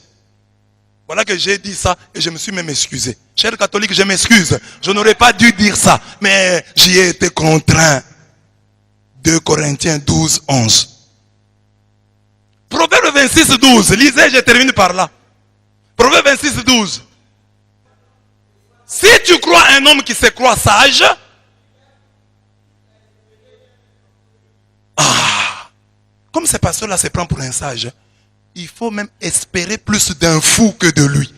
Voilà que j'ai dit ça et je me suis même excusé. Cher catholique, je m'excuse. Je n'aurais pas dû dire ça. Mais j'y ai été contraint. 2 Corinthiens 12, 11. Proverbe 26, 12. Lisez, je termine par là. Proverbe 26, 12. Si tu crois un homme qui se croit sage, comme ce pasteur-là se prend pour un sage, il faut même espérer plus d'un fou que de lui.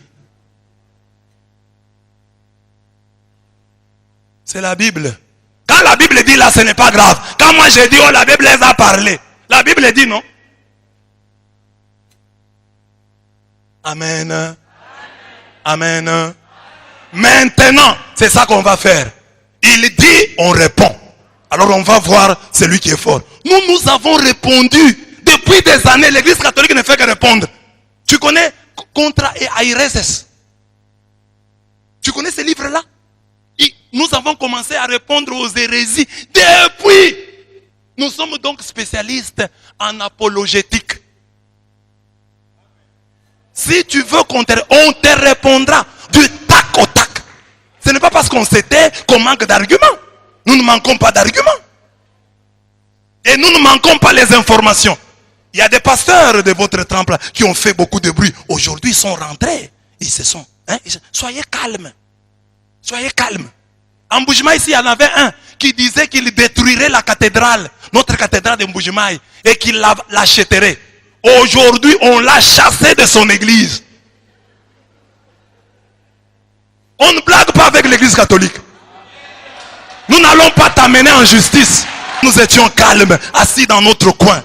C'est la Bible. Quand la Bible dit là, ce n'est pas grave. Quand moi j'ai dit, oh, la Bible les a parlé. La Bible dit non. Amen. Amen. Amen. Maintenant, c'est ça qu'on va faire. Il dit, on répond. Alors on va voir celui qui est fort. Nous avons répondu. Depuis des années, l'église catholique ne fait que répondre. Tu connais Contra et Aireses? Tu connais ces livres-là? Nous avons commencé à répondre aux hérésies depuis. Nous sommes donc spécialistes en apologétique. Si tu veux on te répondra du tac au tac. Ce n'est pas parce qu'on s'était qu'on manque d'arguments. Nous ne manquons pas d'arguments. Et nous ne manquons pas les informations. Il y a des pasteurs de votre temple qui ont fait beaucoup de bruit. Aujourd'hui, ils sont rentrés. Ils se sont. Soyez calmes. Soyez calmes. En Mbujimaï, ici, il y en avait un qui disait qu'il détruirait la cathédrale, notre cathédrale de Mbujimaï, et qu'il l'achèterait. Aujourd'hui, on l'a chassé de son église. On ne blague pas avec l'église catholique. Nous n'allons pas t'amener en justice. Nous étions calmes, assis dans notre coin,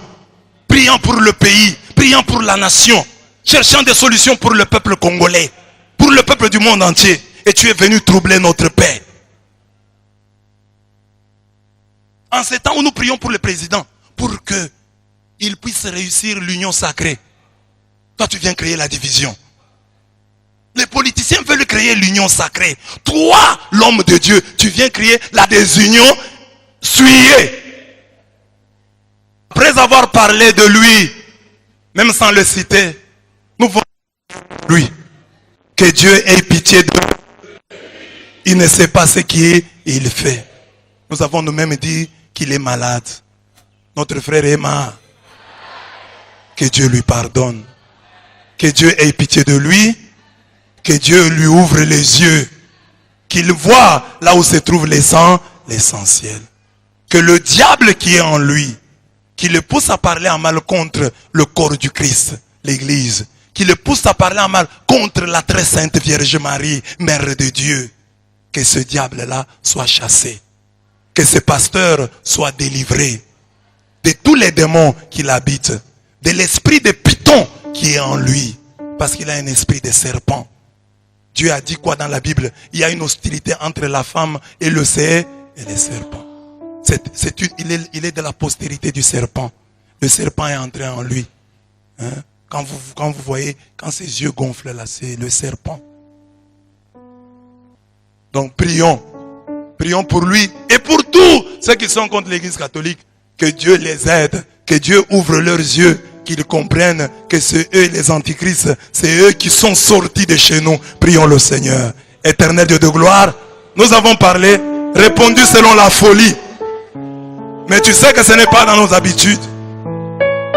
priant pour le pays, priant priant pour la nation, cherchant des solutions pour le peuple congolais, pour le peuple du monde entier. Et tu es venu troubler notre paix. En ces temps où nous prions pour le président, pour qu'il puisse réussir l'union sacrée, toi tu viens créer la division. Les politiciens veulent créer l'union sacrée. Toi, l'homme de Dieu, tu viens créer la désunion souillée. Après avoir parlé de lui, même sans le citer, nous voyons lui. Que Dieu ait pitié de lui. Il ne sait pas ce qu'il fait. Nous avons nous-mêmes dit qu'il est malade. Notre frère est malade. Que Dieu lui pardonne. Que Dieu ait pitié de lui. Que Dieu lui ouvre les yeux. Qu'il voit là où se trouve l'essentiel. Que le diable qui est en lui, qui le pousse à parler en mal contre le corps du Christ, l'Église, qui le pousse à parler en mal contre la très sainte Vierge Marie, Mère de Dieu, que ce diable-là soit chassé. Que ce pasteur soit délivré de tous les démons qui l'habitent, de l'esprit de Python qui est en lui, parce qu'il a un esprit de serpent. Dieu a dit quoi dans la Bible? Il y a une hostilité entre la femme et le serpent. Il est de la postérité du serpent. Le serpent est entré en lui. Hein? Quand vous voyez, quand ses yeux gonflent là, c'est le serpent. Donc prions. Prions pour lui et pour tous ceux qui sont contre l'Église catholique. Que Dieu les aide. Que Dieu ouvre leurs yeux. Qu'ils comprennent que c'est eux les antichrists. C'est eux qui sont sortis de chez nous. Prions le Seigneur. Éternel Dieu de gloire. Nous avons parlé, répondu selon la folie. Mais tu sais que ce n'est pas dans nos habitudes.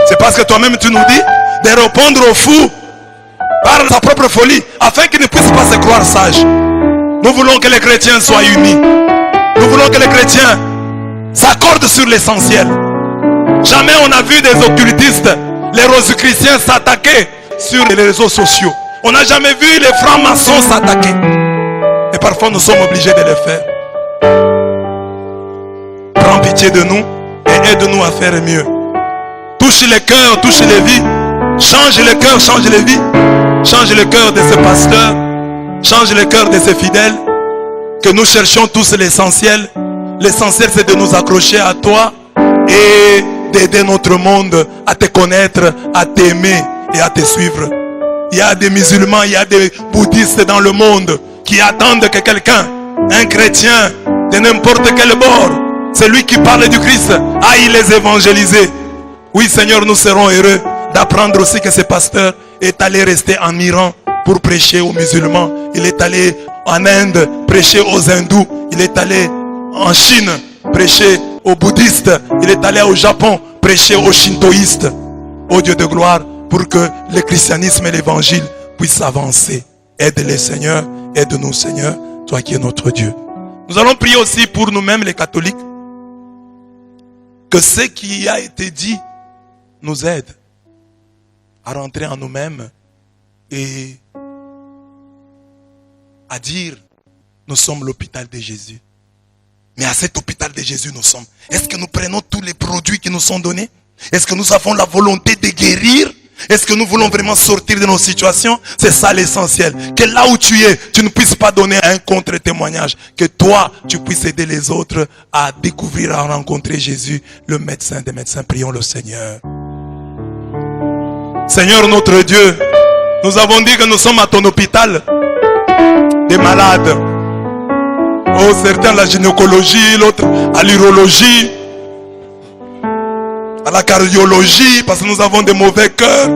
C'est parce que toi-même tu nous dis de répondre aux fous par sa propre folie, afin qu'ils ne puissent pas se croire sages. Nous voulons que les chrétiens soient unis. Nous voulons que les chrétiens s'accordent sur l'essentiel. Jamais on a vu des occultistes, les rosicruciens s'attaquer sur les réseaux sociaux. On n'a jamais vu les francs-maçons s'attaquer. Et parfois nous sommes obligés de le faire. Prends pitié de nous et aide-nous à faire mieux. Touche les cœurs, touche les vies. Change le cœur, change les vies. Change le cœur de ce pasteur. Change le cœur de ces fidèles. Que nous cherchions tous l'essentiel. L'essentiel c'est de nous accrocher à toi et d'aider notre monde à te connaître, à t'aimer et à te suivre. Il y a des musulmans, il y a des bouddhistes dans le monde qui attendent que quelqu'un, un chrétien de n'importe quel bord, celui qui parle du Christ, aille les évangéliser. Oui Seigneur, nous serons heureux d'apprendre aussi que ce pasteur est allé rester en Iran pour prêcher aux musulmans. Il est allé en Inde prêcher aux hindous. Il est allé en Chine prêcher aux bouddhistes. Il est allé au Japon prêcher aux shintoïstes. Ô Dieu de gloire, pour que le christianisme et l'évangile puissent avancer. Aide-les Seigneur, aide-nous Seigneur, toi qui es notre Dieu. Nous allons prier aussi pour nous-mêmes les catholiques. Que ce qui a été dit nous aide à rentrer en nous-mêmes et à dire nous sommes l'hôpital de Jésus. Mais à cet hôpital de Jésus nous sommes. Est-ce que nous prenons tous les produits qui nous sont donnés? Est-ce que nous avons la volonté de guérir? Est-ce que nous voulons vraiment sortir de nos situations? C'est ça l'essentiel. Que là où tu es, tu ne puisses pas donner un contre-témoignage. Que toi, tu puisses aider les autres à découvrir, à rencontrer Jésus, le médecin des médecins. Prions le Seigneur. Seigneur notre Dieu, nous avons dit que nous sommes à ton hôpital des malades. Oh, certains à la gynécologie, l'autre à l'urologie, à la cardiologie, parce que nous avons des mauvais cœurs.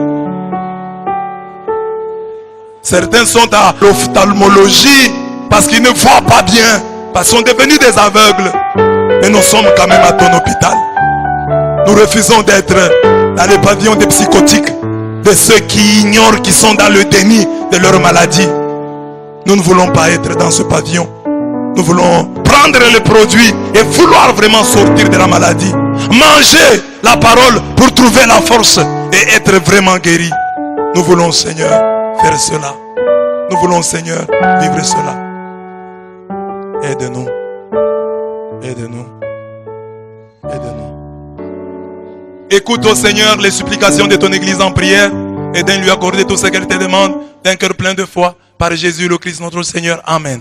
Certains sont à l'ophtalmologie, parce qu'ils ne voient pas bien, parce qu'ils sont devenus des aveugles. Mais nous sommes quand même à ton hôpital. Nous refusons d'être dans les pavillons des psychotiques, de ceux qui ignorent, qui sont dans le déni de leur maladie. Nous ne voulons pas être dans ce pavillon. Nous voulons prendre les produits et vouloir vraiment sortir de la maladie. Manger la parole pour trouver la force et être vraiment guéri. Nous voulons, Seigneur, faire cela. Nous voulons, Seigneur, vivre cela. Aide-nous. Aide-nous. Aide-nous. Écoute au Seigneur les supplications de ton Église en prière et de lui accorder tout ce qu'elle te demande d'un cœur plein de foi. Par Jésus le Christ notre Seigneur. Amen.